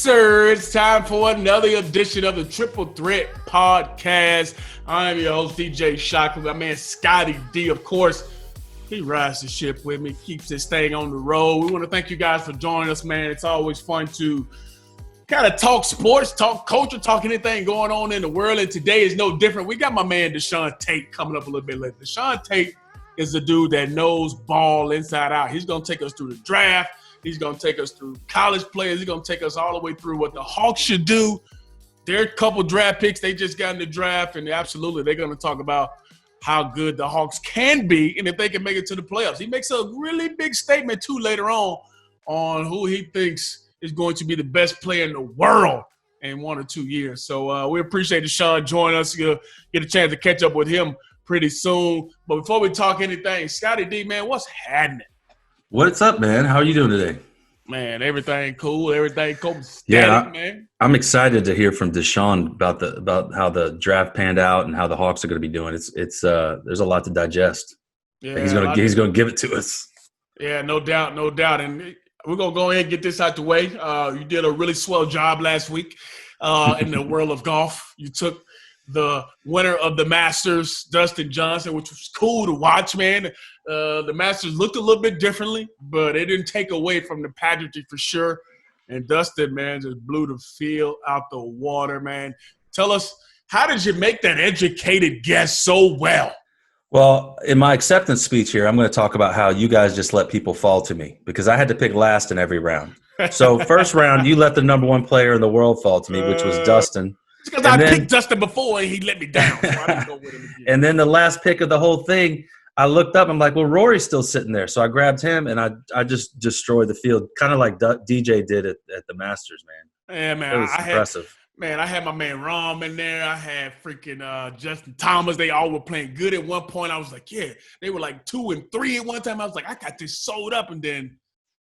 sir. It's time for another edition of the Triple Threat Podcast. I'm your host, DJ Shockley. My man, Scotty D, of course. He rides the ship with me, keeps this thing on the road. We want to thank you guys for joining us, man. It's always fun to kind of talk sports, talk culture, talk anything going on in the world. And today is no different. We got my man, DeShaun Tate, coming up a little bit later. DeShaun Tate is the dude that knows ball inside out. He's going to take us through the draft. He's going to take us through college players. He's going to take us all the way through what the Hawks should do. There are a couple draft picks they just got in the draft, and absolutely they're going to talk about how good the Hawks can be and if they can make it to the playoffs. He makes a really big statement, too, later on who he thinks is going to be the best player in the world in 1 or 2 years. So we appreciate DeShaun joining us. You'll get a chance to catch up with him pretty soon. But before we talk anything, Scotty D, man, what's happening? What's up, man? How are you doing today? Man, everything cool. Everything cool. Static, man. I'm excited to hear from DeShaun about how the draft panned out and how the Hawks are going to be doing. It's there's a lot to digest. Yeah, he's going to give it to us. Yeah, no doubt. And we're going to go ahead and get this out the way. You did a really swell job last week in the world of golf. You took the winner of the Masters, Dustin Johnson, which was cool to watch, man. The Masters looked a little bit differently, but it didn't take away from the pageantry for sure. And Dustin, man, just blew the field out the water, man. Tell us, how did you make that educated guess so well? Well, in my acceptance speech here, I'm going to talk about how you guys just let people fall to me because I had to pick last in every round. So first round, you let the number one player in the world fall to me, which was Dustin. It's because I picked Dustin before and he let me down, so I didn't go with him again. And then the last pick of the whole thing, I looked up. I'm like, well, Rory's still sitting there. So I grabbed him, and I just destroyed the field, kind of like DJ did at the Masters, man. Yeah, man. It was impressive. I had my man Rom in there. I had freaking Justin Thomas. They all were playing good at one point. I was like, yeah. They were like 2 and 3 at one time. I was like, I got this sold up, and then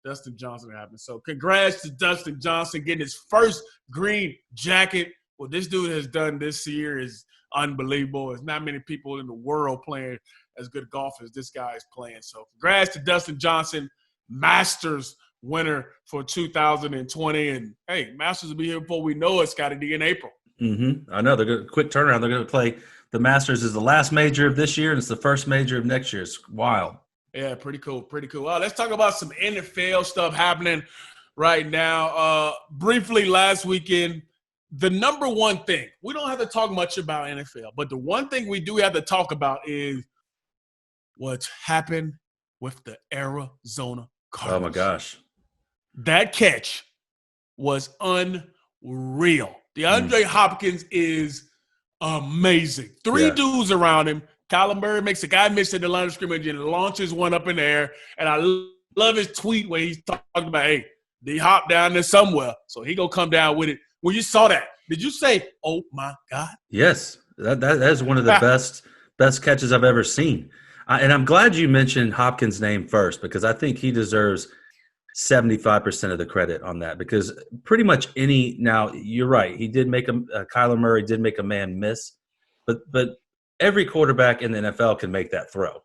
Dustin Johnson happened. So congrats to Dustin Johnson getting his first green jacket. What this dude has done this year is unbelievable. There's not many people in the world playing as good golf as this guy is playing. So congrats to Dustin Johnson, Masters winner for 2020. And, hey, Masters will be here before we know it, Scotty D, in April. Mm-hmm. I know. They're going to quick turnaround. They're going to play the Masters is the last major of this year, and it's the first major of next year. It's wild. Yeah, pretty cool. Well, let's talk about some NFL stuff happening right now. Briefly, last weekend, the number one thing, we don't have to talk much about NFL, but the one thing we do have to talk about is what's happened with the Arizona Cardinals. Oh, my gosh. That catch was unreal. DeAndre Hopkins is amazing. Three dudes around him. Kyler Murray makes a guy miss at the line of scrimmage and launches one up in the air. And I love his tweet where he's talking about, hey, they hop down there somewhere, so he going to come down with it. When you saw that, did you say, oh, my God? Yes. That is one of the best catches I've ever seen. And I'm glad you mentioned Hopkins' name first because I think he deserves 75% of the credit on that because pretty much now, you're right. He did make Kyler Murray did make a man miss, but every quarterback in the NFL can make that throw,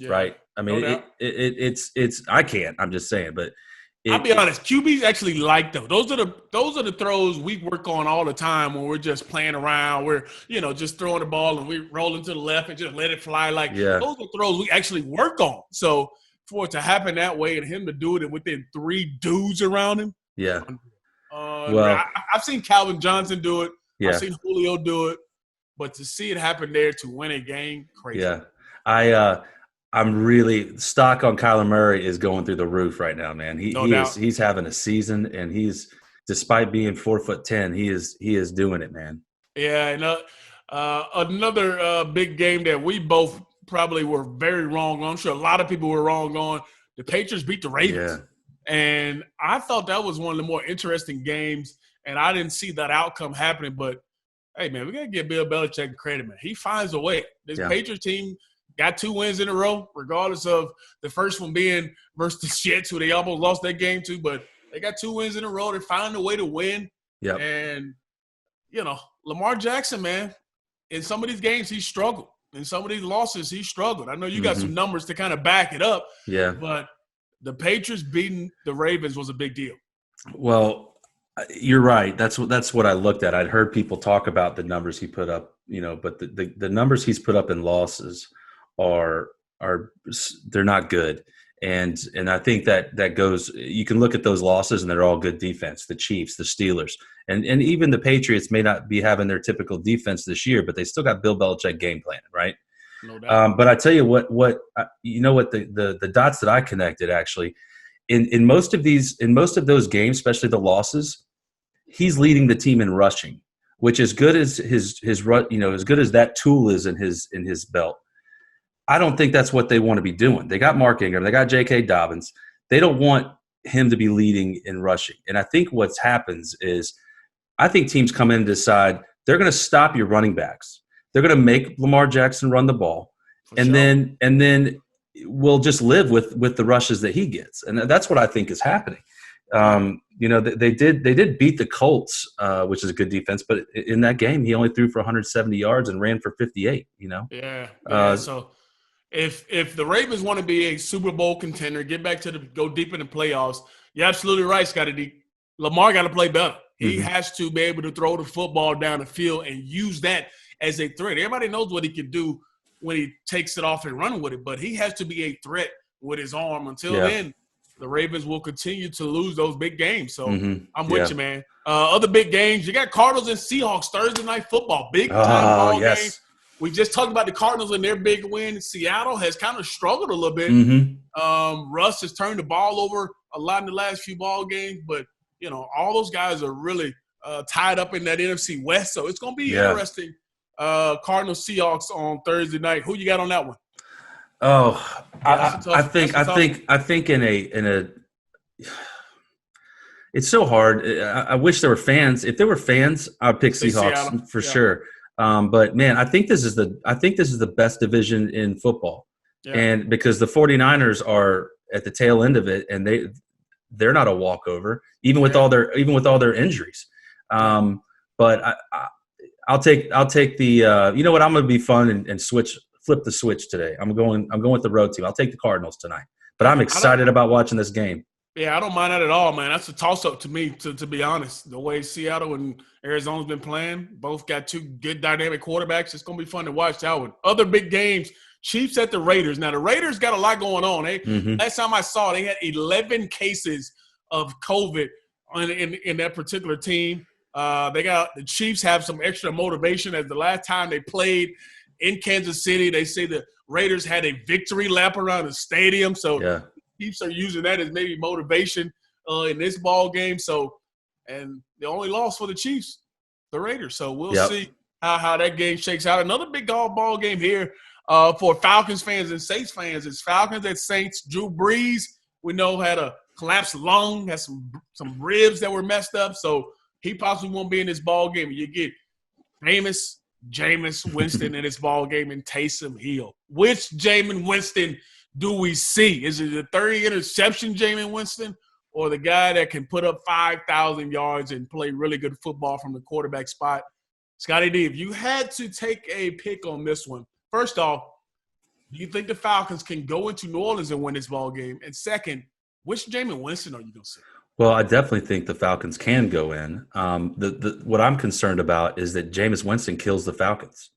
right? I mean, it's I can't. I'm just saying, but I'll be honest. QBs actually like them. Those are the throws we work on all the time when we're just playing around. We're just throwing the ball and we rolling to the left and just let it fly. Those are throws we actually work on. So for it to happen that way and him to do it within 3 dudes around him, I've seen Calvin Johnson do it. I've seen Julio do it. But to see it happen there to win a game, crazy. Yeah, I'm really stock on Kyler Murray is going through the roof right now, man. He's having a season, and he's despite being 4'10", he is doing it, man. Yeah, and another big game that we both probably were very wrong on. I'm sure a lot of people were wrong on. The Patriots beat the Ravens, and I thought that was one of the more interesting games. And I didn't see that outcome happening, but hey, man, we got to give Bill Belichick credit, man. He finds a way. This Patriots team got 2 wins in a row, regardless of the first one being versus the Jets, who they almost lost that game to. But they got 2 wins in a row. They found a way to win. Yep. And, Lamar Jackson, man, in some of these games, he struggled. In some of these losses, he struggled. I know you got some numbers to kind of back it up. Yeah. But the Patriots beating the Ravens was a big deal. Well, You're right. That's what I looked at. I'd heard people talk about the numbers he put up, but the numbers he's put up in losses are they're not good. And I think that goes. You can look at those losses, and they're all good defense. The Chiefs, the Steelers, and even the Patriots may not be having their typical defense this year, but they still got Bill Belichick game plan, right? No doubt. But I tell you what the dots that I connected actually in most of those games, especially the losses, he's leading the team in rushing, which as good as his as good as that tool is in his belt. I don't think that's what they want to be doing. They got Mark Ingram. They got J.K. Dobbins. They don't want him to be leading in rushing. And I think what happens is I think teams come in and decide they're going to stop your running backs. They're going to make Lamar Jackson run the ball. And then we'll just live with the rushes that he gets. And that's what I think is happening. They did beat the Colts, which is a good defense, but in that game he only threw for 170 yards and ran for 58. So if the Ravens want to be a Super Bowl contender, get back to go deep in the playoffs, you're absolutely right, Scotty. Lamar got to play better. He has to be able to throw the football down the field and use that as a threat. Everybody knows what he can do when he takes it off and run with it, but he has to be a threat with his arm. Until then, the Ravens will continue to lose those big games. So I'm with you, man. Other big games, you got Cardinals and Seahawks Thursday night football. Big time ball game. We just talked about the Cardinals and their big win. Seattle has kind of struggled a little bit. Russ has turned the ball over a lot in the last few ball games, but all those guys are really tied up in that NFC West. So it's going to be interesting. Cardinals Seahawks on Thursday night. Who you got on that one? Oh, I think in a it's so hard. I wish there were fans. If there were fans, I'd pick Seahawks for sure. But man, I think this is the best division in football. And because the 49ers are at the tail end of it, and they're not a walkover, even with all their injuries. But I'll take the you know what, I'm going to be fun and flip the switch today. I'm going with the road team. I'll take the Cardinals tonight. But I'm excited about watching this game. Yeah, I don't mind that at all, man. That's a toss-up to me, to be honest. The way Seattle and Arizona's been playing, both got two good dynamic quarterbacks. It's going to be fun to watch that one. Other big games, Chiefs at the Raiders. Now, the Raiders got a lot going on. Last time I saw, they had 11 cases of COVID in that particular team. The Chiefs have some extra motivation, as the last time they played in Kansas City, they say the Raiders had a victory lap around the stadium. So Chiefs are using that as maybe motivation in this ball game. So, and the only loss for the Chiefs, the Raiders. So we'll see how that game shakes out. Another big ball game here for Falcons fans and Saints fans is Falcons at Saints. Drew Brees, we know, had a collapsed lung, had some ribs that were messed up. So he possibly won't be in this ball game. You get Jameis Winston in this ball game and Taysom Hill. Which Jameis Winston do we see? Is it the 30 interception Jameis Winston, or the guy that can put up 5,000 yards and play really good football from the quarterback spot? Scotty D, if you had to take a pick on this one, first off, do you think the Falcons can go into New Orleans and win this ball game? And second, which Jameis Winston are you going to see? Well, I definitely think the Falcons can go in. What I'm concerned about is that Jameis Winston kills the Falcons.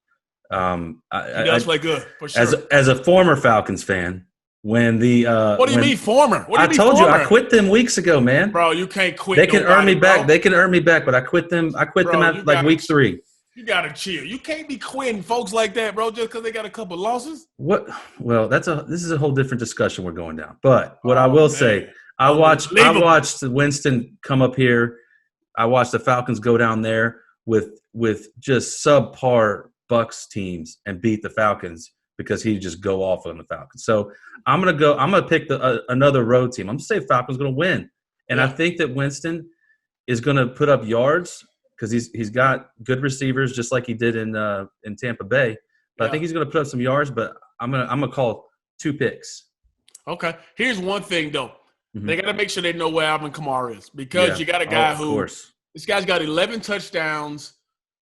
He does play good, for sure. As a former Falcons fan, when the what do you mean former? I told you I quit them weeks ago, man. Bro, you can't quit. They can earn me back. They can earn me back, but I quit them. I quit them at like week 3. You gotta chill. You can't be quitting folks like that, bro, just because they got a couple losses. What? Well, this is a whole different discussion we're going down. But what I will say, I watched Winston come up here. I watched the Falcons go down there with just subpar Bucs teams and beat the Falcons because he just go off on the Falcons. So I'm gonna pick another road team. I'm gonna say Falcons gonna win, and I think that Winston is gonna put up yards because he's got good receivers just like he did in Tampa Bay. But I think he's gonna put up some yards. But I'm gonna call 2 picks. Okay. Here's one thing though. They got to make sure they know where Alvin Kamara is, because you got a guy this guy's got 11 touchdowns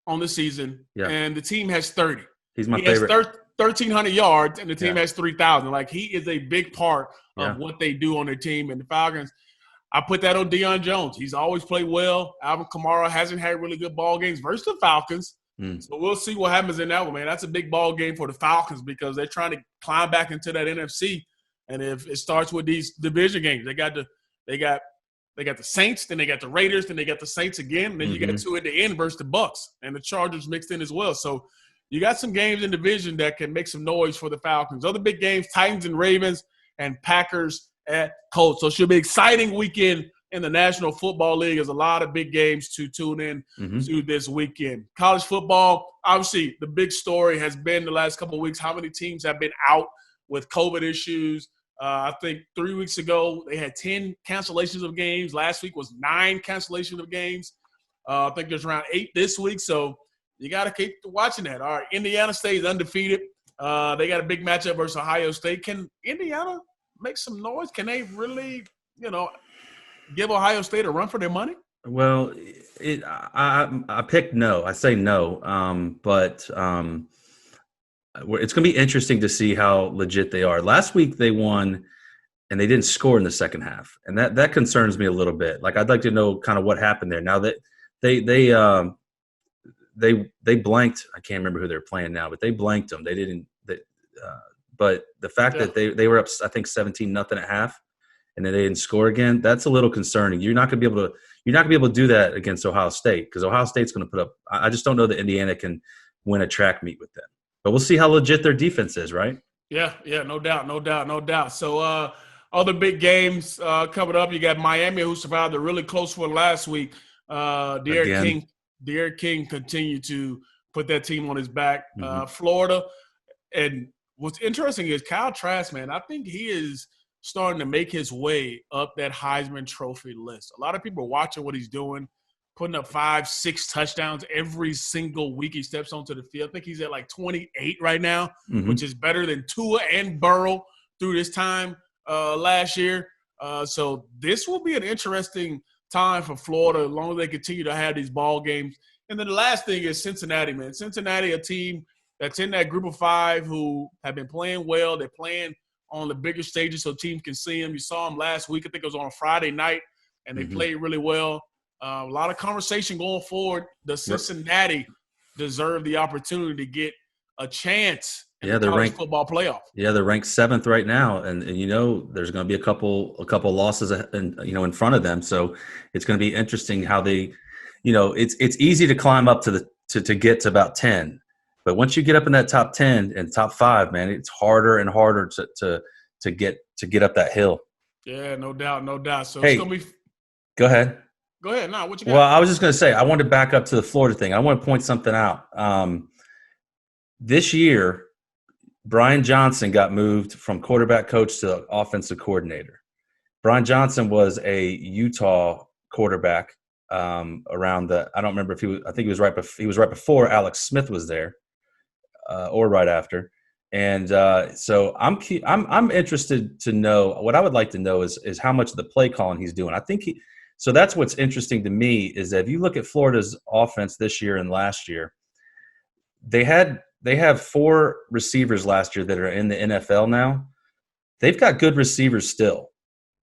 on the season, and the team has 30. He's my favorite. Has 1,300 yards, and the team has 3,000. Like, he is a big part of what they do on their team. And the Falcons, I put that on Deion Jones. He's always played well. Alvin Kamara hasn't had really good ball games versus the Falcons. So we'll see what happens in that one, man. That's a big ball game for the Falcons because they're trying to climb back into that NFC. And if it starts with these division games, they got the Saints, then they got the Raiders, then they got the Saints again, and then you got two at the end versus the Bucs and the Chargers mixed in as well. So you got some games in division that can make some noise for the Falcons. Other big games, Titans and Ravens and Packers at Colts. So it should be an exciting weekend in the National Football League. There's a lot of big games to tune in to this weekend. College football, obviously the big story has been the last couple of weeks how many teams have been out with COVID issues. I think 3 weeks ago they had 10 cancellations of games. Last week was 9 cancellations of games. I think there's around 8 this week. So you got to keep watching that. All right, Indiana stays undefeated. They got a big matchup versus Ohio State. Can Indiana make some noise? Can they really, give Ohio State a run for their money? Well, I picked no. I say no, but it's going to be interesting to see how legit they are. Last week they won, and they didn't score in the second half, and that concerns me a little bit. Like I'd like to know kind of what happened there. Now that they blanked. I can't remember who they're playing now, but they blanked them. They didn't. But the fact that they were up, I think 17-0 at half, and then they didn't score again. That's a little concerning. You're not going to be able to do that against Ohio State because Ohio State's going to put up. I just don't know that Indiana can win a track meet with them. But we'll see how legit their defense is, right? Yeah, no doubt. So other big games coming up. You got Miami, who survived a really close one last week. De'Aaron King continued to put that team on his back. Florida, and what's interesting is Kyle Trask, man. I think he is starting to make his way up that Heisman Trophy list. A lot of people are watching what he's doing, putting up 5-6 touchdowns every single week he steps onto the field. I think he's at like 28 right now, which is better than Tua and Burrow through this time last year. So this will be an interesting time for Florida as long as they continue to have these ball games. And then the last thing is Cincinnati, man. Cincinnati, a team that's in that group of 5 who have been playing well. They're playing on the bigger stages so teams can see them. You saw them last week. I think it was on a Friday night, and they played really well. A lot of conversation going forward. Does Cincinnati deserve the opportunity to get a chance in the college football playoff? Yeah, they're ranked 7th right now, and there's going to be a couple losses in front of them. So it's going to be interesting how they, it's easy to climb up to get to about 10, but once you get up in that top 10 and top 5, man, it's harder and harder to get up that hill. Yeah, no doubt. So hey, it's going to be. Go ahead. Go ahead. Nah, what you got? Well, I was just going to say, I wanted to back up to the Florida thing. I want to point something out. This year, Brian Johnson got moved from quarterback coach to offensive coordinator. Brian Johnson was a Utah quarterback around I don't remember if I think he was right before Alex Smith was there or right after. And so I'm interested to know. What I would like to know is how much of the play calling he's doing. I think so that's what's interesting to me is that if you look at Florida's offense this year and last year, they have 4 receivers last year that are in the NFL now. They've got good receivers still.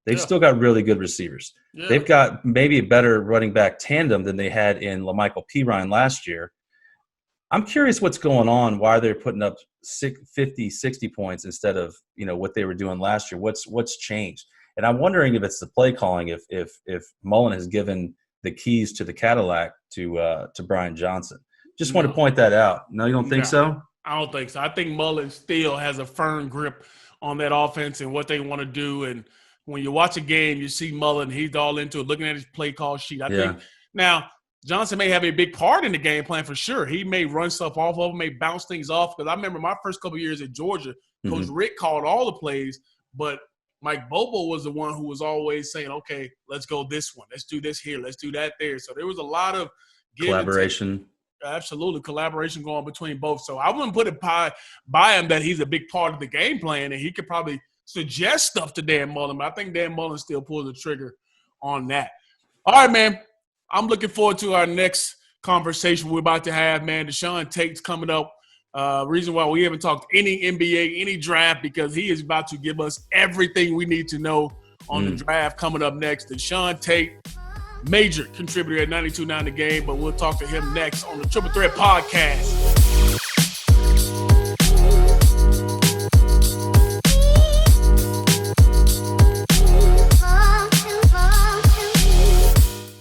They've still got really good receivers. Yeah. They've got maybe a better running back tandem than they had in LaMichael Pirine last year. I'm curious what's going on, why they're putting up 50, 60 points instead of, what they were doing last year. What's changed? And I'm wondering if it's the play calling, if Mullen has given the keys to the Cadillac to Brian Johnson. Just want to point that out. No, you don't think so? I don't think so. I think Mullen still has a firm grip on that offense and what they want to do. And when you watch a game, you see Mullen, he's all into it, looking at his play call sheet. I think now Johnson may have a big part in the game plan for sure. He may run stuff off of him, may bounce things off. Because I remember my first couple of years at Georgia, Coach Rick called all the plays, but Mike Bobo was the one who was always saying, okay, let's go this one. Let's do this here. Let's do that there. So there was a lot of collaboration. Absolutely. Collaboration going between both. So I wouldn't put it by him that he's a big part of the game plan, and he could probably suggest stuff to Dan Mullen, but I think Dan Mullen still pulls the trigger on that. All right, man. I'm looking forward to our next conversation we're about to have, man. DeShaun Tate's coming up. Reason why we haven't talked any NBA, any draft, because he is about to give us everything we need to know on the draft coming up next. DeShaun Tate, major contributor at 92.9 The Game, but we'll talk to him next on the Triple Threat Podcast.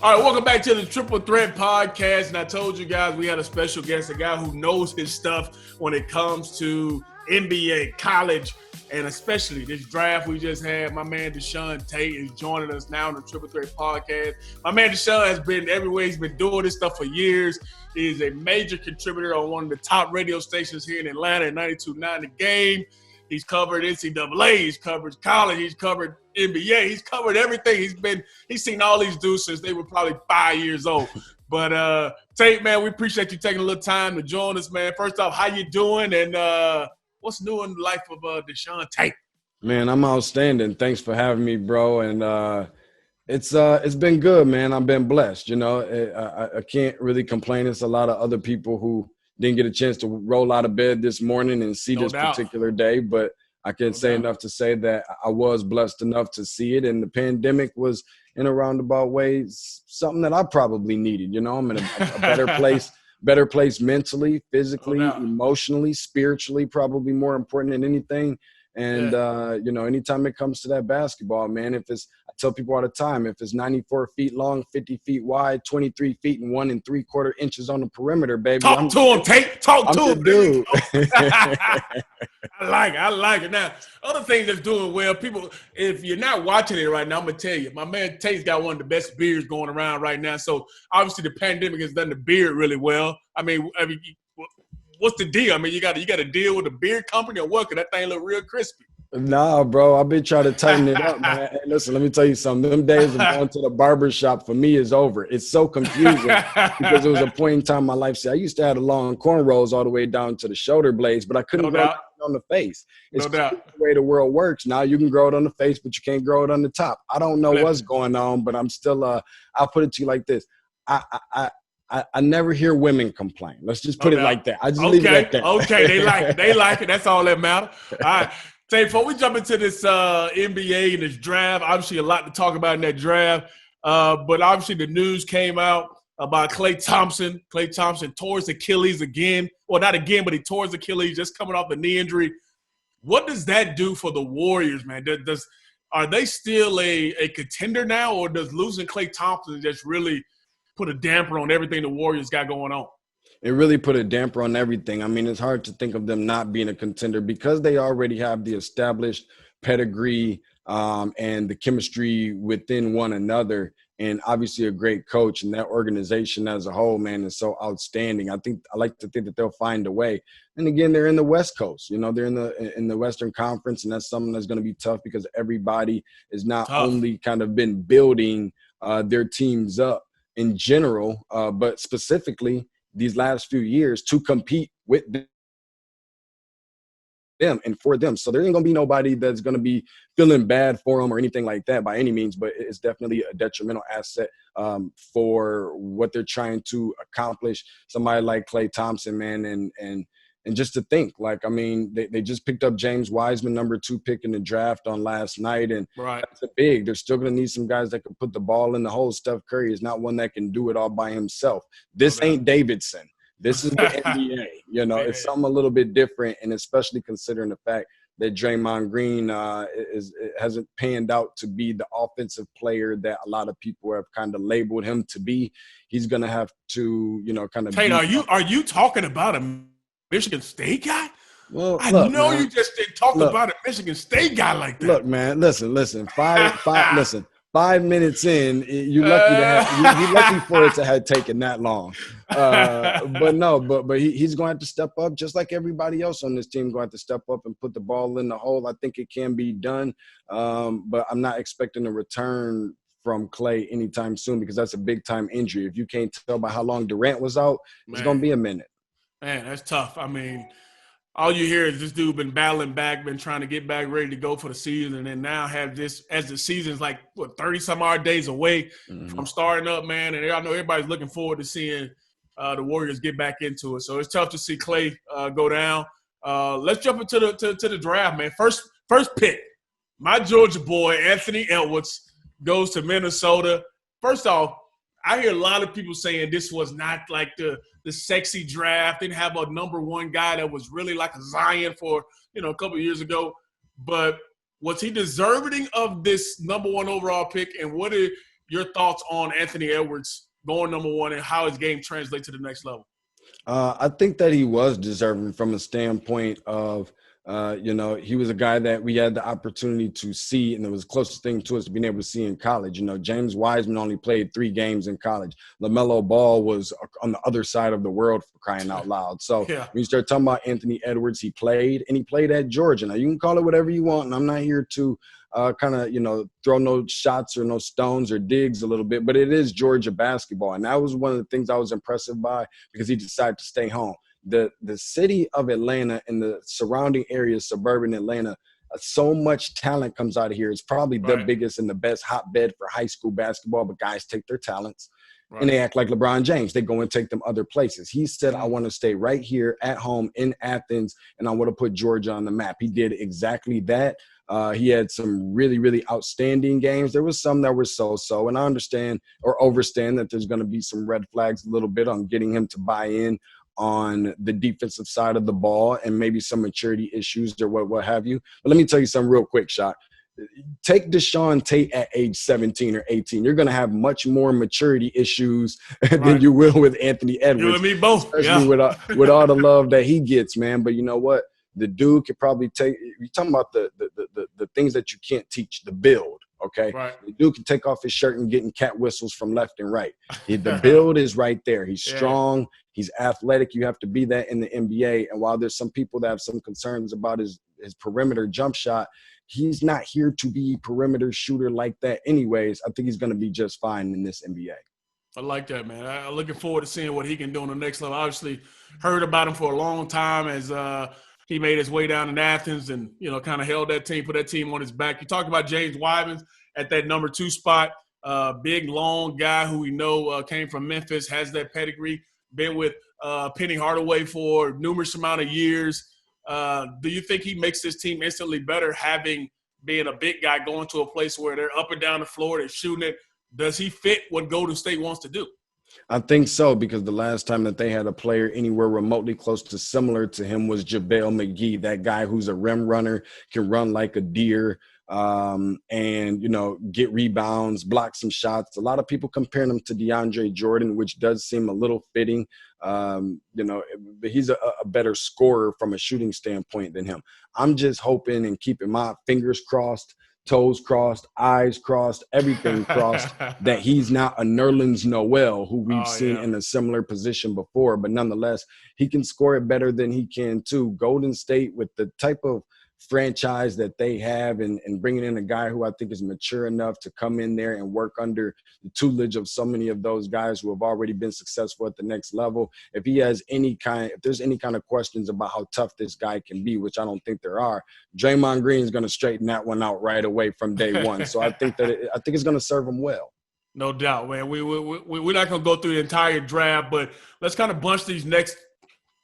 All right, welcome back to the Triple Threat Podcast. And I told you guys we had a special guest, a guy who knows his stuff when it comes to NBA, college, and especially this draft we just had. My man DeShaun Tate is joining us now on the Triple Threat Podcast. My man DeShaun has been everywhere. He's been doing this stuff for years. He is a major contributor on one of the top radio stations here in Atlanta at 92.9 The Game. He's covered NCAA, he's covered college, he's covered NBA, he's covered everything. He's seen all these dudes since they were probably 5 years old. But Tate, man, we appreciate you taking a little time to join us, man. First off, how you doing, and what's new in the life of DeShaun Tate? Man, I'm outstanding. Thanks for having me, bro. And it's been good, man. I've been blessed. You know, I can't really complain. It's a lot of other people who didn't get a chance to roll out of bed this morning and see this particular day, but I can say enough to say that I was blessed enough to see it. And the pandemic was, in a roundabout way, something that I probably needed. You know, I'm in a better place mentally, physically, emotionally, spiritually, probably more important than anything. And, you know, anytime it comes to that basketball, man, I tell people all the time, if it's 94 feet long, 50 feet wide, 23 feet and 1 3/4 inches on the perimeter, baby. Talk to him, Tate. Talk to him, dude. I like it. Now, other things that's doing well, people, if you're not watching it right now, I'm going to tell you, my man Tate's got one of the best beards going around right now. So, obviously, the pandemic has done the beard really well. I mean, what's the deal? I mean, you got to deal with the beard company or what? Because that thing look real crispy. Nah, bro, I've been trying to tighten it up, man. Hey, listen, let me tell you something. Them days of going to the barber shop for me is over. It's so confusing because there was a point in time in my life. See, I used to have the long cornrows all the way down to the shoulder blades, but I couldn't grow it on the face. It's the way the world works. Now you can grow it on the face, but you can't grow it on the top. I don't know what's going on, but I'm still I'll put it to you like this. I never hear women complain. Let's just put it like that. I just leave it like that. Okay, they like it. They like it. That's all that matters. All right. Tate, before we jump into this NBA and this draft, obviously a lot to talk about in that draft. But obviously the news came out about Klay Thompson. Klay Thompson tore his Achilles again. Well, not again, but he tore his Achilles just coming off the knee injury. What does that do for the Warriors, man? Are they still a contender now, or does losing Klay Thompson just really put a damper on everything the Warriors got going on? It really put a damper on everything. I mean, it's hard to think of them not being a contender because they already have the established pedigree and the chemistry within one another, and obviously a great coach. And that organization as a whole, man, is so outstanding. I like to think that they'll find a way. And again, they're in the West Coast. You know, they're in the Western Conference, and that's something that's going to be tough because everybody is not only kind of been building their teams up in general, but specifically these last few years to compete with them and for them. So there ain't going to be nobody that's going to be feeling bad for them or anything like that by any means, but it's definitely a detrimental asset for what they're trying to accomplish. Somebody like Klay Thompson, man, and just to think, like, I mean, they just picked up James Wiseman, number 2 pick in the draft on last night, and that's a big. They're still going to need some guys that can put the ball in the hole. Steph Curry is not one that can do it all by himself. This ain't Davidson. This is the NBA. You know, it's something a little bit different, and especially considering the fact that Draymond Green hasn't panned out to be the offensive player that a lot of people have kind of labeled him to be. He's going to have to, you know, kind of. Tate, are you talking about a Michigan State guy? Well, I know you just didn't talk about a Michigan State guy like that. Look, man, listen. 5 minutes in, you're lucky for it to have taken that long. But he's going to have to step up just like everybody else on this team going to have to step up and put the ball in the hole. I think it can be done, but I'm not expecting a return from Klay anytime soon because that's a big-time injury. If you can't tell by how long Durant was out, it's going to be a minute. Man, that's tough. I mean, all you hear is this dude been battling back, been trying to get back ready to go for the season, and then now have this as the season's like, 30-some-odd days away from starting up, man. And I know everybody's looking forward to seeing the Warriors get back into it. So it's tough to see Klay go down. Let's jump into the draft, man. First pick, My Georgia boy, Anthony Edwards, goes to Minnesota. First off, I hear a lot of people saying this was not like the sexy draft. Didn't have a number one guy that was really like a Zion for, a couple of years ago. But was he deserving of this number one overall pick? And what are your thoughts on Anthony Edwards going number one and how his game translates to the next level? I think that he was deserving from a standpoint of, he was a guy that we had the opportunity to see, and it was the closest thing to us being able to see in college. James Wiseman only played 3 games in college. LaMelo Ball was on the other side of the world, for crying out loud. So when you start talking about Anthony Edwards, he played at Georgia. Now, you can call it whatever you want, and I'm not here to throw no shots or no stones or digs a little bit, but it is Georgia basketball. And that was one of the things I was impressed by because he decided to stay home. The city of Atlanta and the surrounding areas, suburban Atlanta, so much talent comes out of here. It's probably the biggest and the best hotbed for high school basketball, but guys take their talents and they act like LeBron James. They go and take them other places. He said, I want to stay right here at home in Athens, and I want to put Georgia on the map. He did exactly that. He had some really, really outstanding games. There was some that were so-so, and I understand or overstand that there's going to be some red flags a little bit on getting him to buy in on the defensive side of the ball and maybe some maturity issues or what have you. But let me tell you something real quick, Shock. Take DeShaun Tate at age 17 or 18. You're going to have much more maturity issues than you will with Anthony Edwards. You and me both. Especially with all the love that he gets, man. But you know what? The dude could probably take – you're talking about the things that you can't teach, the build, okay? Right. The dude can take off his shirt and getting cat whistles from left and right. The build is right there. He's strong. He's athletic. You have to be that in the NBA. And while there's some people that have some concerns about his perimeter jump shot, he's not here to be a perimeter shooter like that anyways. I think he's going to be just fine in this NBA. I like that, man. I'm looking forward to seeing what he can do on the next level. I obviously heard about him for a long time as he made his way down in Athens and, kind of held that team, put that team on his back. You talked about James Wiseman at that number 2 spot, big, long guy who we know came from Memphis, has that pedigree, been with Penny Hardaway for numerous amount of years. Do you think he makes this team instantly better being a big guy going to a place where they're up and down the floor, they're shooting it? Does he fit what Golden State wants to do? I think so, because the last time that they had a player anywhere remotely close to similar to him was JaVale McGee, that guy who's a rim runner, can run like a deer, and, get rebounds, block some shots. A lot of people comparing him to DeAndre Jordan, which does seem a little fitting, but he's a better scorer from a shooting standpoint than him. I'm just hoping and keeping my fingers crossed, toes crossed, eyes crossed, everything crossed, that he's not a Nerlens Noel, who we've seen in a similar position before. But nonetheless, he can score it better than he can too. Golden State, with the type of franchise that they have, and bringing in a guy who I think is mature enough to come in there and work under the tutelage of so many of those guys who have already been successful at the next level. If there's any kind of questions about how tough this guy can be, which I don't think there are, Draymond Green is going to straighten that one out right away from day one. So I think it's going to serve him well. No doubt, man. We're not going to go through the entire draft, but let's kind of bunch these next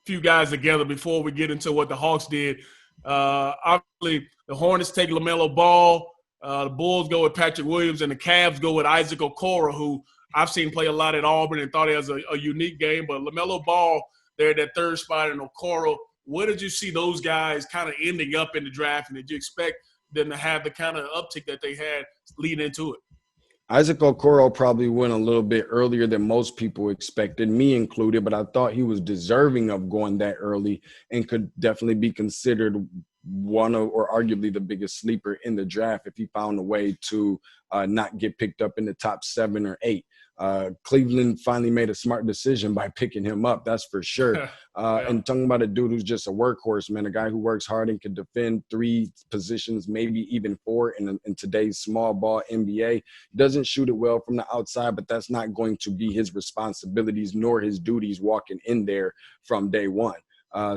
few guys together before we get into what the Hawks did. Obviously, the Hornets take LaMelo Ball. The Bulls go with Patrick Williams, and the Cavs go with Isaac Okoro, who I've seen play a lot at Auburn and thought he has a unique game. But LaMelo Ball, they're at that 3rd spot, and Okoro. What did you see those guys kind of ending up in the draft, and did you expect them to have the kind of uptick that they had leading into it? Isaac Okoro probably went a little bit earlier than most people expected, me included, but I thought he was deserving of going that early and could definitely be considered one of, or arguably the biggest sleeper in the draft if he found a way to not get picked up in the top 7 or 8. Cleveland finally made a smart decision by picking him up, that's for sure. And talking about a dude who's just a workhorse, man, a guy who works hard and can defend 3 positions, maybe even 4 in today's small ball NBA. Doesn't shoot it well from the outside, but that's not going to be his responsibilities nor his duties walking in there from day one.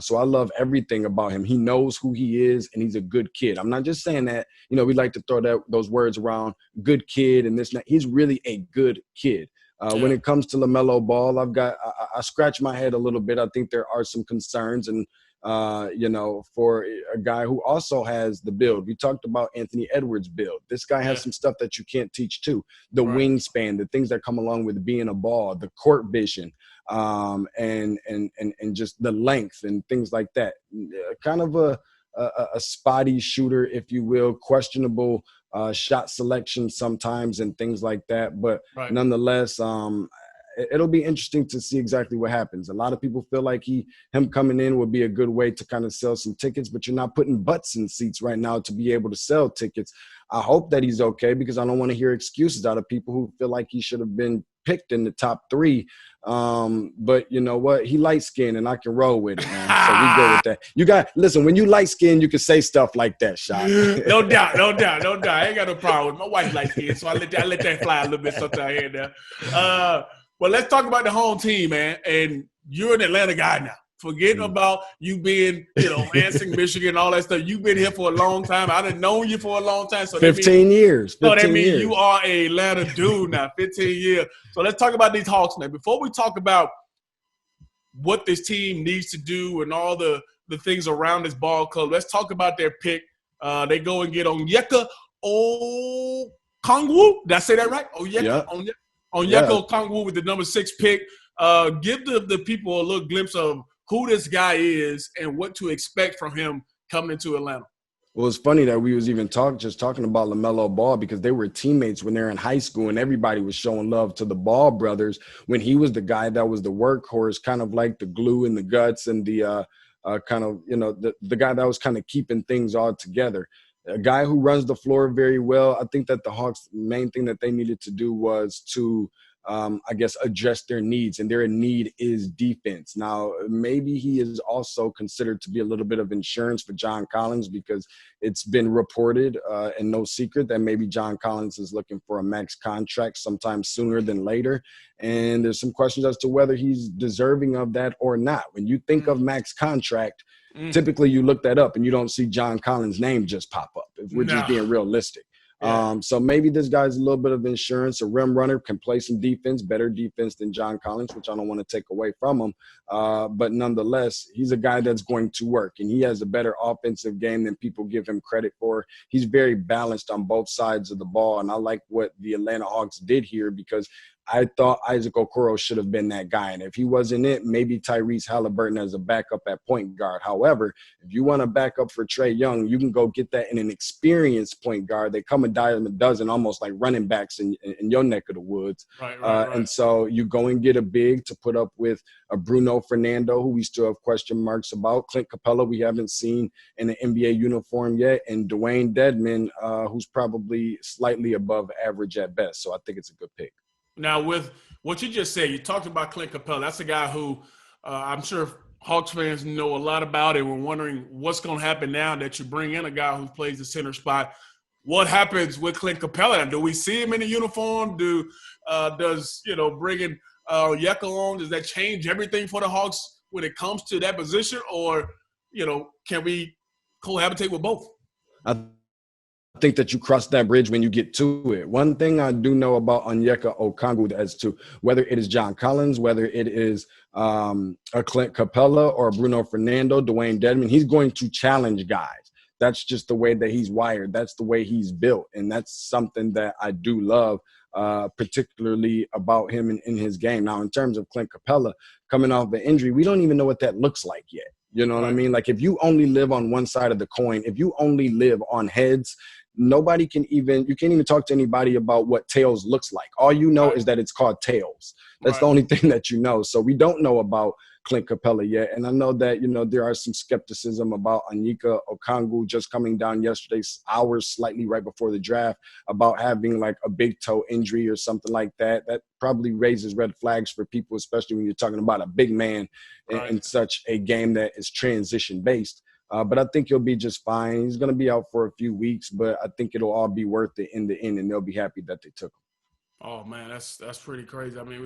So I love everything about him. He knows who he is, and he's a good kid. I'm not just saying that, we like to throw those words around, good kid and this and that. He's really a good kid. When it comes to LaMelo Ball, I scratch my head a little bit. I think there are some concerns, and for a guy who also has the build. We talked about Anthony Edwards' build. This guy has some stuff that you can't teach too. The wingspan, the things that come along with being a ball, the court vision, and just the length and things like that. Kind of a spotty shooter, if you will, questionable shot selection sometimes and things like that. But nonetheless, it'll be interesting to see exactly what happens. A lot of people feel like him coming in would be a good way to kind of sell some tickets, but you're not putting butts in seats right now to be able to sell tickets. I hope that he's okay, because I don't want to hear excuses out of people who feel like he should have been picked in the top 3. But you know what? He light-skinned and I can roll with it, man. So we go with that. Listen, when you light-skinned, you can say stuff like that, Shock. No doubt. I ain't got no problem. My wife light-skinned, so I let that fly a little bit sometimes here and there. Well, let's talk about the home team, man. And you're an Atlanta guy now. Forgetting about you being, Lansing, Michigan, all that stuff. You've been here for a long time. I done known you for a long time. So 15 years. So that means you are a Atlanta dude now, 15 years. So let's talk about these Hawks, man. Before we talk about what this team needs to do and all the things around this ball club, let's talk about their pick. They go and get Onyeka Okongwu. Did I say that right? Onyeka Okongwu with the number 6 pick. Give the people a little glimpse of who this guy is and what to expect from him coming into Atlanta. Well, it's funny that we was even talking about LaMelo Ball, because they were teammates when they were in high school, and everybody was showing love to the Ball brothers when he was the guy that was the workhorse, kind of like the glue in the guts and the the guy that was kind of keeping things all together. A guy who runs the floor very well. I think that the Hawks' main thing that they needed to do was to address their needs, and their need is defense. Now, maybe he is also considered to be a little bit of insurance for John Collins, because it's been reported and no secret that maybe John Collins is looking for a max contract sometime sooner than later. And there's some questions as to whether he's deserving of that or not. When you think of max contract, typically you look that up and you don't see John Collins' name just pop up, if we're just being realistic. Yeah. So maybe this guy's a little bit of insurance, a rim runner, can play some defense, better defense than John Collins, which I don't want to take away from him. But nonetheless, he's a guy that's going to work, and he has a better offensive game than people give him credit for. He's very balanced on both sides of the ball, and I like what the Atlanta Hawks did here, because I thought Isaac Okoro should have been that guy. And if he wasn't it, maybe Tyrese Halliburton as a backup at point guard. However, if you want to back up for Trae Young, you can go get that in an experienced point guard. They come a dime a dozen, almost like running backs in your neck of the woods. Right. And so you go and get a big to put up with a Bruno Fernando, who we still have question marks about. Clint Capella, we haven't seen in an NBA uniform yet. And Dwayne Dedman, who's probably slightly above average at best. So I think it's a good pick. Now, with what you just said, you talked about Clint Capella. That's a guy who I'm sure Hawks fans know a lot about, and we're wondering what's going to happen now that you bring in a guy who plays the center spot. What happens with Clint Capella? Do we see him in a uniform? Does bringing Onyeka on, does that change everything for the Hawks when it comes to that position, or can we cohabitate with both? I think that you cross that bridge when you get to it. One thing I do know about Onyeka Okongwu as to whether it is John Collins, whether it is a Clint Capella or Bruno Fernando, Dwayne Dedman, he's going to challenge guys. That's just the way that he's wired. That's the way he's built. And that's something that I do love, particularly about him in his game. Now, in terms of Clint Capella coming off the injury, we don't even know what that looks like yet. You know what I mean? Like, if you only live on one side of the coin, if you only live on heads, you can't even talk to anybody about what tails looks like. All you know is that it's called tails. That's the only thing that you know. So we don't know about Clint Capella yet. And I know that, there are some skepticism about Onyeka Okongwu just coming down yesterday, hours slightly right before the draft, about having like a big toe injury or something like that. That probably raises red flags for people, especially when you're talking about a big man in such a game that is transition based. But I think he'll be just fine. He's going to be out for a few weeks, but I think it'll all be worth it in the end, and they'll be happy that they took him. Oh man, that's pretty crazy. I mean,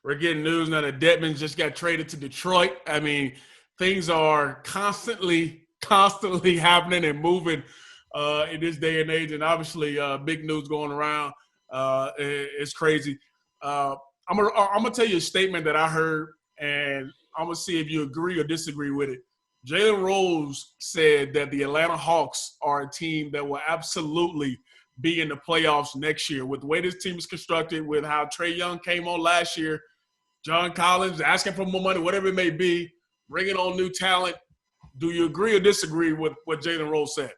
we're getting news now that Dedman just got traded to Detroit. I mean, things are constantly happening and moving in this day and age, and obviously big news going around. It's crazy. I'm gonna tell you a statement that I heard, and I'm gonna see if you agree or disagree with it. Jalen Rose said that the Atlanta Hawks are a team that will absolutely be in the playoffs next year. With the way this team is constructed, with how Trae Young came on last year, John Collins asking for more money, whatever it may be, bringing on new talent. Do you agree or disagree with what Jalen Rose said?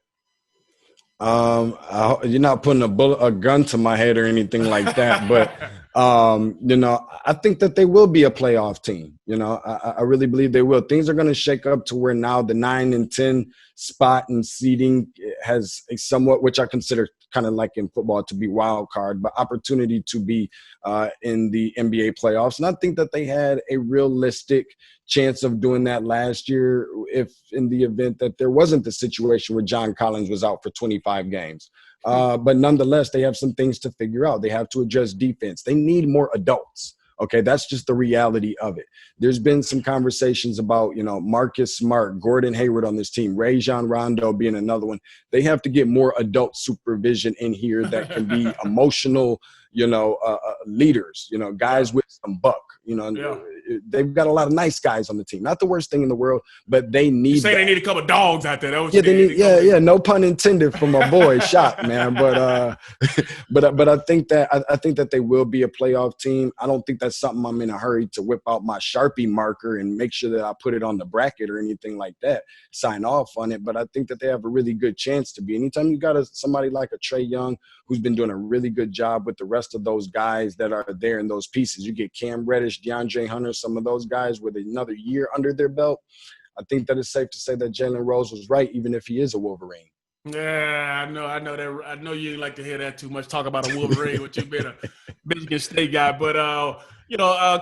You're not putting a gun to my head or anything like that, but I think that they will be a playoff team. I really believe they will. Things are going to shake up to where now the 9 and 10 spot and seeding has a somewhat, which I consider kind of like in football to be wild card, but opportunity to be in the NBA playoffs. And I think that they had a realistic chance of doing that last year if in the event that there wasn't the situation where John Collins was out for 25 games. But nonetheless, they have some things to figure out. They have to address defense. They need more adults. Okay, that's just the reality of it. There's been some conversations about, Marcus Smart, Gordon Hayward on this team, Rajon Rondo being another one. They have to get more adult supervision in here that can be emotional, leaders, guys with some buck. They've got a lot of nice guys on the team. Not the worst thing in the world, but they need. You say they need a couple of dogs out there. No pun intended from my boy Shock, man. But I think that they will be a playoff team. I don't think that's something I'm in a hurry to whip out my Sharpie marker and make sure that I put it on the bracket or anything like that. Sign off on it, but I think that they have a really good chance to be. Anytime you got somebody like a Trae Young who's been doing a really good job with the rest of those guys that are there in those pieces. You get Cam Reddish, DeAndre Hunter, some of those guys with another year under their belt. I think that it's safe to say that Jalen Rose was right, even if he is a Wolverine. Yeah, I know that. I know you didn't like to hear that too much. Talk about a Wolverine, which you've been a Michigan State guy. But a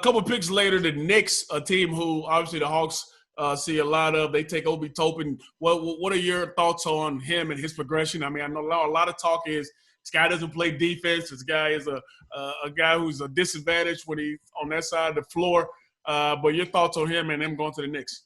couple picks later, the Knicks, a team who obviously the Hawks see a lot of. They take Obi Toppin. What are your thoughts on him and his progression? I mean, I know a lot of talk is this guy doesn't play defense. This guy is a guy who's a disadvantage when he's on that side of the floor. But your thoughts on him and him going to the Knicks?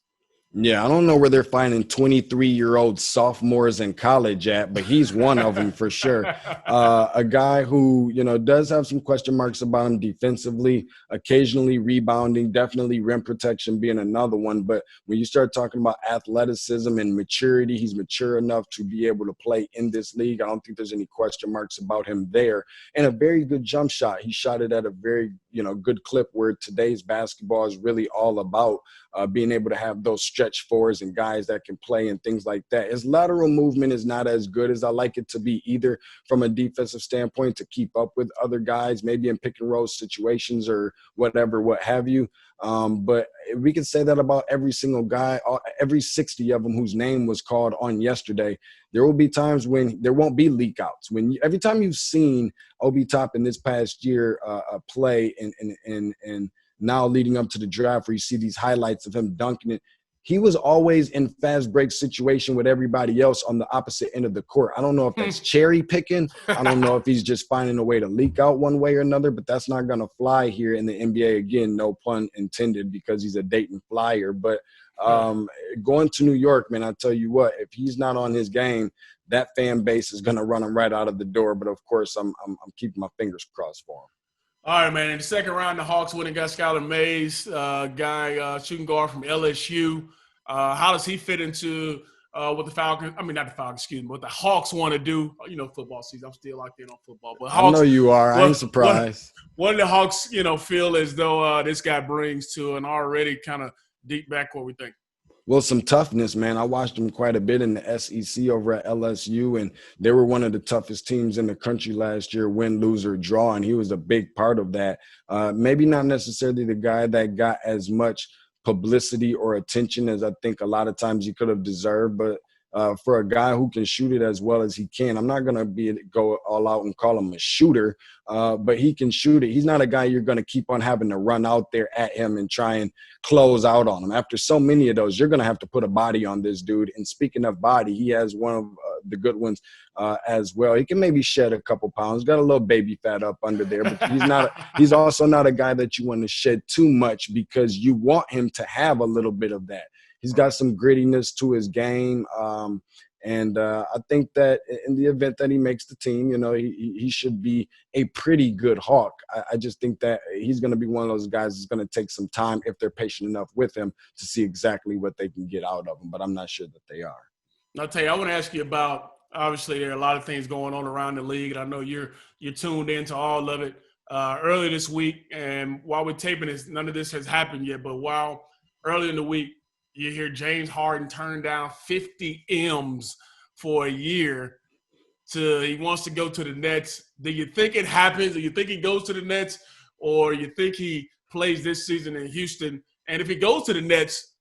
Yeah, I don't know where they're finding 23-year-old sophomores in college at, but he's one of them for sure. A guy who, does have some question marks about him defensively, occasionally rebounding, definitely rim protection being another one. But when you start talking about athleticism and maturity, he's mature enough to be able to play in this league. I don't think there's any question marks about him there. And a very good jump shot. He shot it at a very, good clip where today's basketball is really all about being able to have those stretch fours and guys that can play and things like that. His lateral movement is not as good as I like it to be either from a defensive standpoint to keep up with other guys, maybe in pick and roll situations or whatever, what have you. But we can say that about every single guy, every 60 of them whose name was called on yesterday. There will be times when there won't be leak outs. Every time you've seen Obi Toppin this past year play and now leading up to the draft where you see these highlights of him dunking it, he was always in fast break situation with everybody else on the opposite end of the court. I don't know if that's cherry picking. I don't know if he's just finding a way to leak out one way or another, but that's not going to fly here in the NBA. Again, no pun intended because he's a Dayton Flyer. But going to New York, man, I tell you what, if he's not on his game, that fan base is going to run him right out of the door. But, of course, I'm keeping my fingers crossed for him. All right, man. In the second round, the Hawks went and got Skylar Mays, guy, shooting guard from LSU. How does he fit into what the Falcons – I mean, not the Falcons, excuse me, what the Hawks want to do? Football season. I'm still locked in on football. But Hawks, I know you are. I ain't surprised. What do the Hawks, feel as though this guy brings to an already kind of deep backcourt, we think? Well, some toughness, man. I watched them quite a bit in the SEC over at LSU, and they were one of the toughest teams in the country last year, win, lose, or draw, and he was a big part of that. Maybe not necessarily the guy that got as much publicity or attention as I think a lot of times he could have deserved, but for a guy who can shoot it as well as he can, I'm not going to go all out and call him a shooter, but he can shoot it. He's not a guy you're going to keep on having to run out there at him and try and close out on him. After so many of those, you're going to have to put a body on this dude. And speaking of body, he has one of the good ones as well. He can maybe shed a couple pounds, got a little baby fat up under there, but he's also not a guy that you want to shed too much because you want him to have a little bit of that. He's got some grittiness to his game. And I think that in the event that he makes the team, he should be a pretty good Hawk. I just think that he's going to be one of those guys that's going to take some time if they're patient enough with him to see exactly what they can get out of him. But I'm not sure that they are. I'll tell you, I want to ask you about, obviously, there are a lot of things going on around the league, and I know you're tuned into all of it. Early this week, and while we're taping this, none of this has happened yet, but while early in the week, you hear James Harden turn down 50 M's for a year he wants to go to the Nets. Do you think it happens? Do you think he goes to the Nets, or you think he plays this season in Houston? And if he goes to the Nets,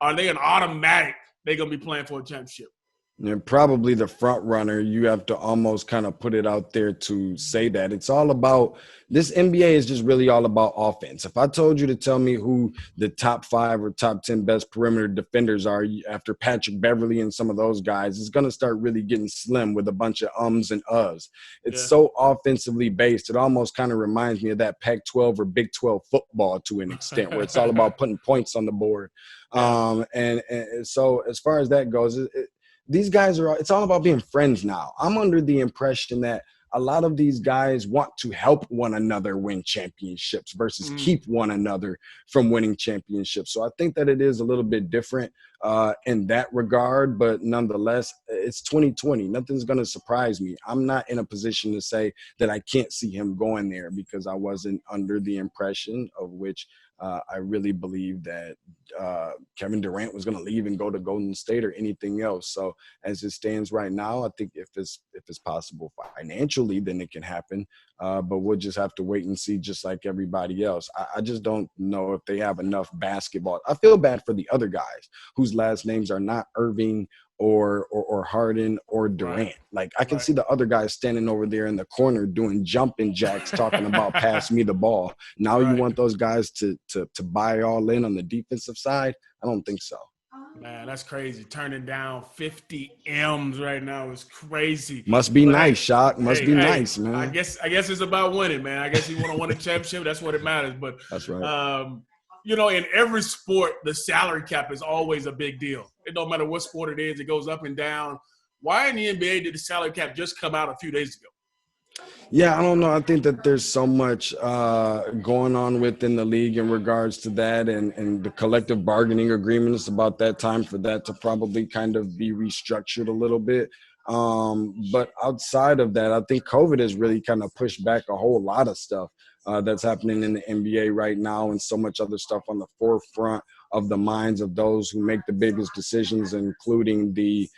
are they an automatic they're going to be playing for a championship? And probably the front runner. You have to almost kind of put it out there to say that. It's all about – this NBA is just really all about offense. If I told you to tell me who the top 5 or top 10 best perimeter defenders are after Patrick Beverly and some of those guys, it's going to start really getting slim with a bunch of ums and uhs. It's so offensively based. It almost kind of reminds me of that Pac-12 or Big 12 football to an extent, where it's all about putting points on the board. And so as far as that goes, these guys it's all about being friends now. I'm under the impression that a lot of these guys want to help one another win championships versus keep one another from winning championships. So I think that it is a little bit different in that regard, but nonetheless, it's 2020. Nothing's going to surprise me. I'm not in a position to say that I can't see him going there, because I wasn't under the impression of which I really believe that Kevin Durant was going to leave and go to Golden State or anything else. So as it stands right now, I think if it's possible financially, then it can happen. But we'll just have to wait and see, just like everybody else. I just don't know if they have enough basketball. I feel bad for the other guys whose last names are not Irving or Harden or Durant. Like, I can see the other guys standing over there in the corner doing jumping jacks, talking about pass me the ball. Now you want those guys to buy all in on the defensive side? I don't think so. Man, that's crazy. Turning down 50 M's right now is crazy. Must be nice, Shock. Must be nice, man. I guess it's about winning, man. I guess you want to win a championship. That's what it matters. But that's right. In every sport, the salary cap is always a big deal. It don't matter what sport it is. It goes up and down. Why in the NBA did the salary cap just come out a few days ago? Yeah, I don't know. I think that there's so much going on within the league in regards to that, and the collective bargaining agreement is about that time for that to probably kind of be restructured a little bit. But outside of that, I think COVID has really kind of pushed back a whole lot of stuff that's happening in the NBA right now, and so much other stuff on the forefront of the minds of those who make the biggest decisions, including the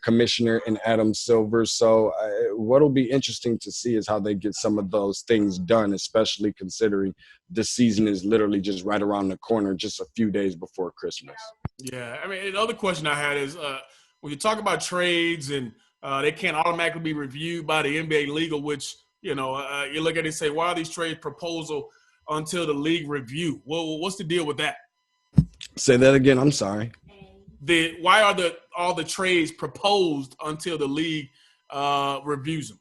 commissioner and Adam Silver. So what'll be interesting to see is how they get some of those things done, especially considering the season is literally just right around the corner, just a few days before Christmas. Yeah, I mean, another question I had is when you talk about trades and they can't automatically be reviewed by the NBA legal, which, you look at it and say, why are these trade proposal until the league review? Well, what's the deal with that? Say that again. I'm sorry. Why are all the trades proposed until the league reviews them?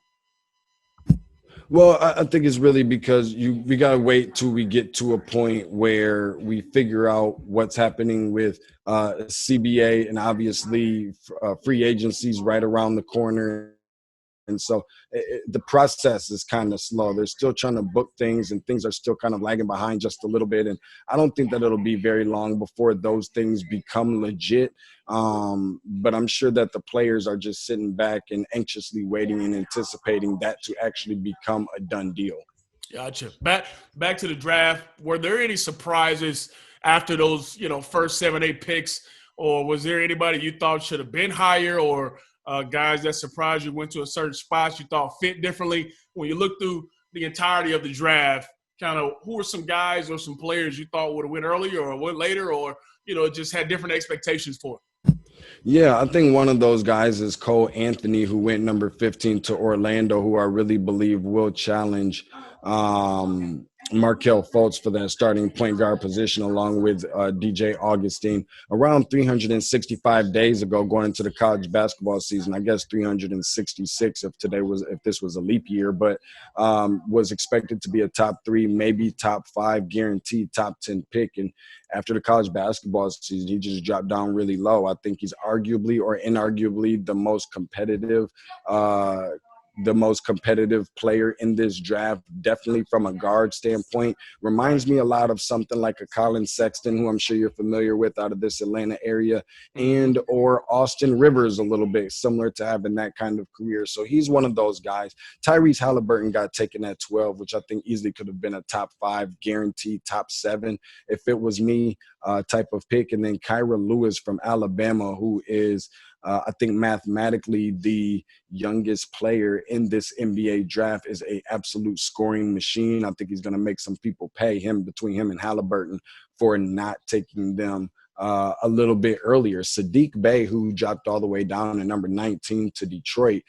Well, I think it's really because we got to wait till we get to a point where we figure out what's happening with CBA, and obviously free agencies right around the corner. And so the process is kind of slow. They're still trying to book things, and things are still kind of lagging behind just a little bit. And I don't think that it'll be very long before those things become legit. But I'm sure that the players are just sitting back and anxiously waiting and anticipating that to actually become a done deal. Gotcha. Back to the draft. Were there any surprises after those, first 7-8 picks, or was there anybody you thought should have been higher, or guys that surprised you, went to a certain spot you thought fit differently? When you look through the entirety of the draft, kind of who are some guys or some players you thought would have went earlier or went later, or, just had different expectations for? Yeah, I think one of those guys is Cole Anthony, who went number 15 to Orlando, who I really believe will challenge Markelle Fultz for that starting point guard position, along with DJ Augustine. Around 365 days ago, going into the college basketball season, I guess 366 if this was a leap year, but was expected to be a top 3, maybe top 5, guaranteed top 10 pick. And after the college basketball season, he just dropped down really low. I think he's arguably or inarguably the most competitive player in this draft, definitely from a guard standpoint. Reminds me a lot of something like a Colin Sexton, who I'm sure you're familiar with out of this Atlanta area, and or Austin Rivers, a little bit similar to having that kind of career. So he's one of those guys. Tyrese Halliburton got taken at 12, which I think easily could have been a top 5, guaranteed top 7 if it was me type of pick. And then Kyra Lewis from Alabama, who is I think mathematically the youngest player in this NBA draft, is a absolute scoring machine. I think he's going to make some people pay between him and Halliburton for not taking them a little bit earlier. Sadiq Bey, who dropped all the way down to number 19 to Detroit,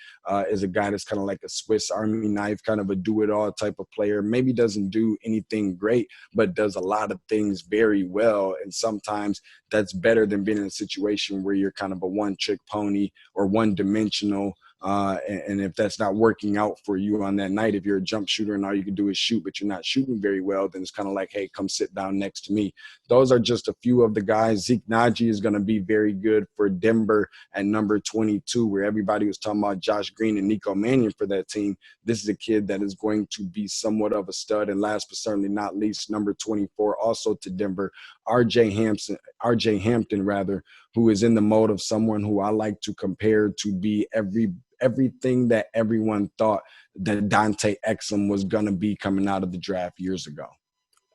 is a guy that's kind of like a Swiss Army knife, kind of a do-it-all type of player. Maybe doesn't do anything great, but does a lot of things very well. And sometimes that's better than being in a situation where you're kind of a one-trick pony or one-dimensional. And if that's not working out for you on that night, if you're a jump shooter and all you can do is shoot, but you're not shooting very well, then it's kind of like, hey, come sit down next to me. Those are just a few of the guys. Zeke Naji is going to be very good for Denver at number 22, where everybody was talking about Josh Green and Nico Mannion for that team. This is a kid that is going to be somewhat of a stud. And last but certainly not least, number 24, also to Denver, RJ Hampton, who is in the mode of someone who I like to compare to be everything that everyone thought that Dante Exum was going to be coming out of the draft years ago.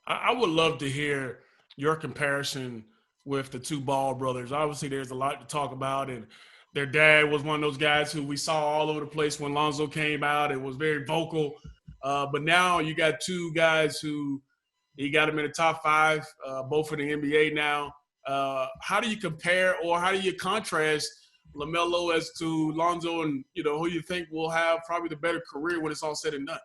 I would love to hear your comparison with the two Ball brothers. Obviously, there's a lot to talk about, and their dad was one of those guys who we saw all over the place when Lonzo came out and was very vocal. But now you got two guys who you got them in the top 5, both in the NBA now. How do you compare or how do you contrast LaMelo as to Lonzo, and who you think will have probably the better career when it's all said and done?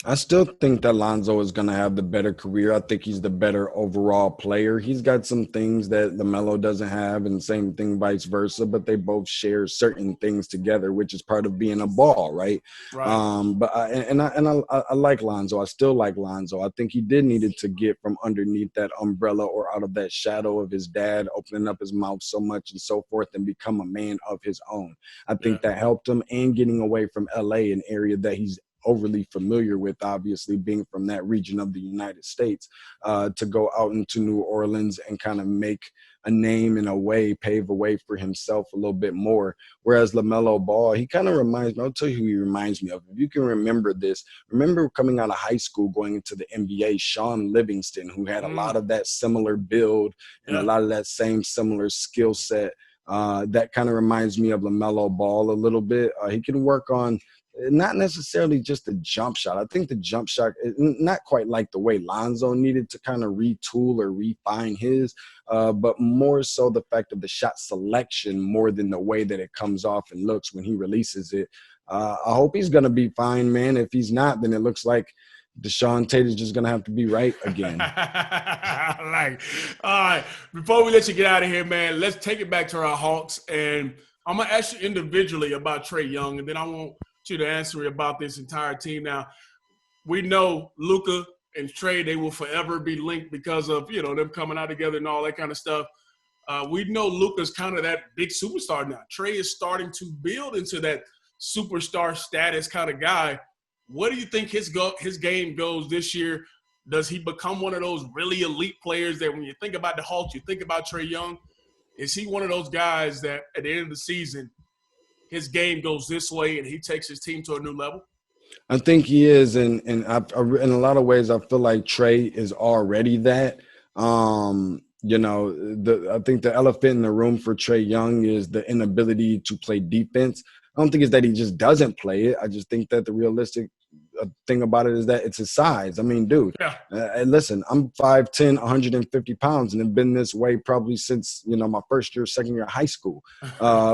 I still think that Lonzo is going to have the better career. I think he's the better overall player. He's got some things that LaMelo doesn't have, and same thing vice versa, but they both share certain things together, which is part of being a ball, right? But I like Lonzo. I still like Lonzo. I think he did needed to get from underneath that umbrella or out of that shadow of his dad, opening up his mouth so much and so forth, and become a man of his own. I think that helped him, and getting away from LA, an area that he's overly familiar with, obviously being from that region of the United States, to go out into New Orleans and kind of make a name in a way, pave a way for himself a little bit more. Whereas LaMelo Ball, he kind of reminds me, I'll tell you who he reminds me of. If you can remember this, remember coming out of high school, going into the NBA, Sean Livingston, who had a lot of that similar build and a lot of that same similar skill set. That kind of reminds me of LaMelo Ball a little bit. He can work on not necessarily just the jump shot. I think the jump shot is not quite like the way Lonzo needed to kind of retool or refine his, but more so the fact of the shot selection more than the way that it comes off and looks when he releases it. I hope he's going to be fine, man. If he's not, then it looks like DeShaun Tate is just going to have to be right again. All right, before we let you get out of here, man, let's take it back to our Hawks. And I'm going to ask you individually about Trae Young, and then I want you to answer me about this entire team. Now, we know Luka and Trae, they will forever be linked because of, them coming out together and all that kind of stuff. We know Luka's kind of that big superstar now. Trae is starting to build into that superstar status kind of guy. What do you think his game goes this year? Does he become one of those really elite players that when you think about the Hawks, you think about Trae Young? Is he one of those guys that at the end of the season, his game goes this way and he takes his team to a new level? I think he is, and in a lot of ways, I feel like Trae is already that. I think the elephant in the room for Trae Young is the inability to play defense. I don't think it's that he just doesn't play it. I just think that the realistic thing about it is that it's his size. I mean, dude, Yeah. and listen, I'm 5'10", 150 pounds, and have been this way probably since, my first year, second year of high school.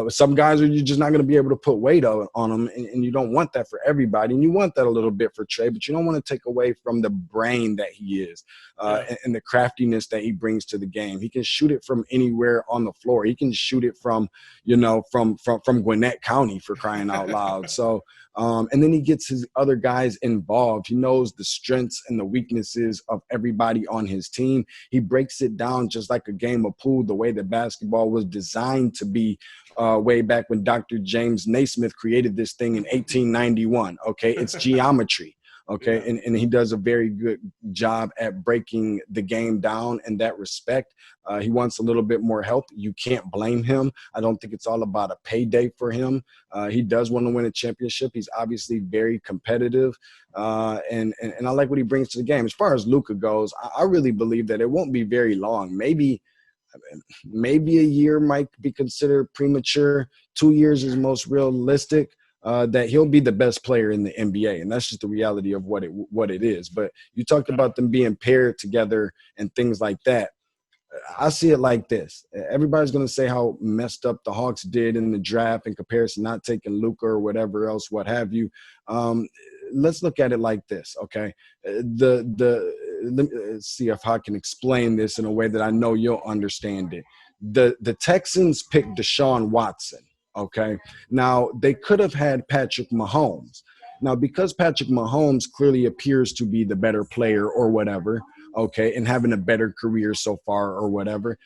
Some guys you're just not going to be able to put weight on them, and you don't want that for everybody. And you want that a little bit for Trey, but you don't want to take away from the brain that he is and the craftiness that he brings to the game. He can shoot it from anywhere on the floor. He can shoot it from Gwinnett County, for crying out loud. So, and then he gets his other guys involved. He knows the strengths and the weaknesses of everybody on his team. He breaks it down just like a game of pool, the way that basketball was designed to be way back when Dr. James Naismith created this thing in 1891. Okay, it's geometry. Okay, and he does a very good job at breaking the game down in that respect. He wants a little bit more help. You can't blame him. I don't think it's all about a payday for him. He does want to win a championship. He's obviously very competitive, and I like what he brings to the game. As far as Luka goes, I really believe that it won't be very long. Maybe a year might be considered premature. 2 years is most realistic. That he'll be the best player in the NBA, and that's just the reality of what it is. But you talked about them being paired together and things like that. I see it like this. Everybody's going to say how messed up the Hawks did in the draft in comparison, not taking Luka or whatever else, what have you. Let's look at it like this, okay? Let me see if I can explain this in a way that I know you'll understand it. The Texans picked Deshaun Watson. Okay. Now, they could have had Patrick Mahomes. Now, because Patrick Mahomes clearly appears to be the better player or whatever, okay, and having a better career so far or whatever,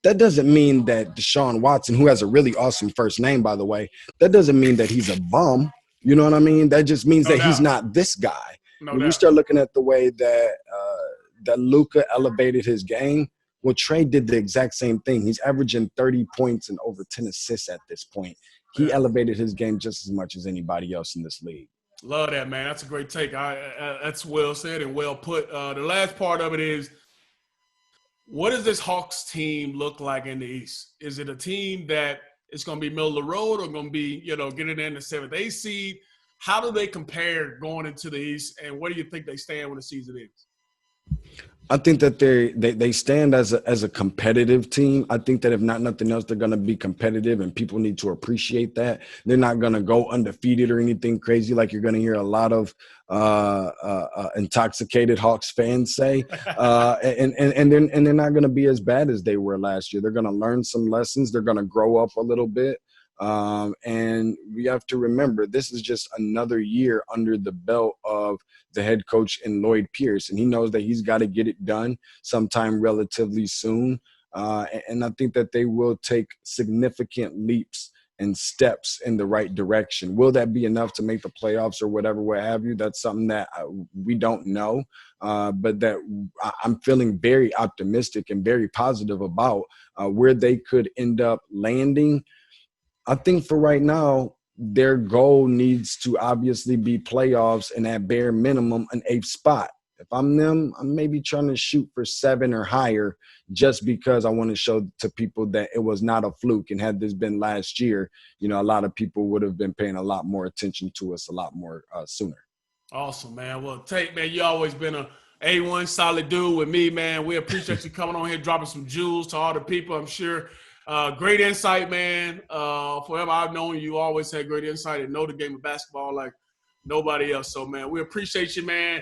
that doesn't mean that Deshaun Watson, who has a really awesome first name, by the way, that doesn't mean that he's a bum. You know what I mean? That just means that he's not this guy. When you start looking at the way that Luka elevated his game, well, Trey did the exact same thing. He's averaging 30 points and over 10 assists at this point. He elevated his game just as much as anybody else in this league. Love that, man. That's a great take. That's well said and well put. The last part of it is, what does this Hawks team look like in the East? Is it a team that is going to be middle of the road or going to be, getting in the 7th, 8th seed? How do they compare going into the East, and where do you think they stand when the season ends? I think that they stand as a competitive team. I think that if not nothing else, they're going to be competitive, and people need to appreciate that. They're not going to go undefeated or anything crazy like you're going to hear a lot of intoxicated Hawks fans say. And they're not going to be as bad as they were last year. They're going to learn some lessons. They're going to grow up a little bit. And we have to remember, this is just another year under the belt of the head coach in Lloyd Pierce, and he knows that he's got to get it done sometime relatively soon. And I think that they will take significant leaps and steps in the right direction. Will that be enough to make the playoffs or whatever, what have you? That's something that we don't know, but that I'm feeling very optimistic and very positive about where they could end up landing. I think for right now, their goal needs to obviously be playoffs and at bare minimum an 8th spot. If I'm them, I'm maybe trying to shoot for 7 or higher just because I want to show to people that it was not a fluke. And had this been last year, a lot of people would have been paying a lot more attention to us a lot more sooner. Awesome, man. Well, Tate, man, you always been a A1 solid dude with me, man. We appreciate you coming on here, dropping some jewels to all the people, I'm sure. Great insight, man. Forever I've known you, always had great insight and know the game of basketball like nobody else. So, man, we appreciate you, man.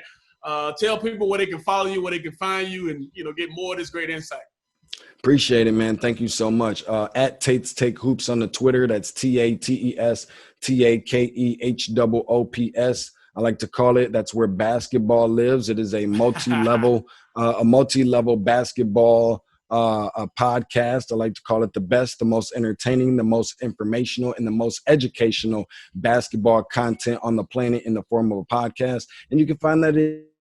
Tell people where they can follow you, where they can find you, and, get more of this great insight. Appreciate it, man. Thank you so much. At Tate's Take Hoops on the Twitter. That's TATESTAKEHOOPS. I like to call it. That's where basketball lives. It is a multi-level basketball a podcast. I like to call it the best, the most entertaining, the most informational, and the most educational basketball content on the planet in the form of a podcast. And you can find that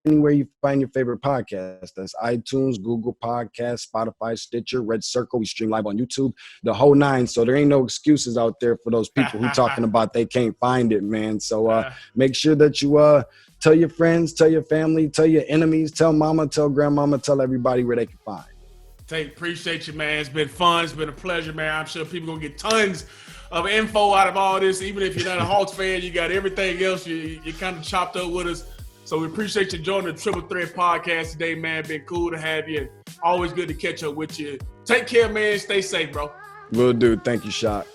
anywhere you find your favorite podcast. That's iTunes, Google Podcasts, Spotify, Stitcher, Red Circle. We stream live on YouTube, the whole 9. So there ain't no excuses out there for those people who talking about they can't find it, man. So make sure that you tell your friends, tell your family, tell your enemies, tell mama, tell grandmama, tell everybody where they can find. Tate, appreciate you, man. It's been fun. It's been a pleasure, man. I'm sure people going to get tons of info out of all this. Even if you're not a Hawks fan, you got everything else. You kind of chopped up with us. So we appreciate you joining the Triple Threat Podcast today, man. Been cool to have you. Always good to catch up with you. Take care, man. Stay safe, bro. Will do. Thank you, Shock.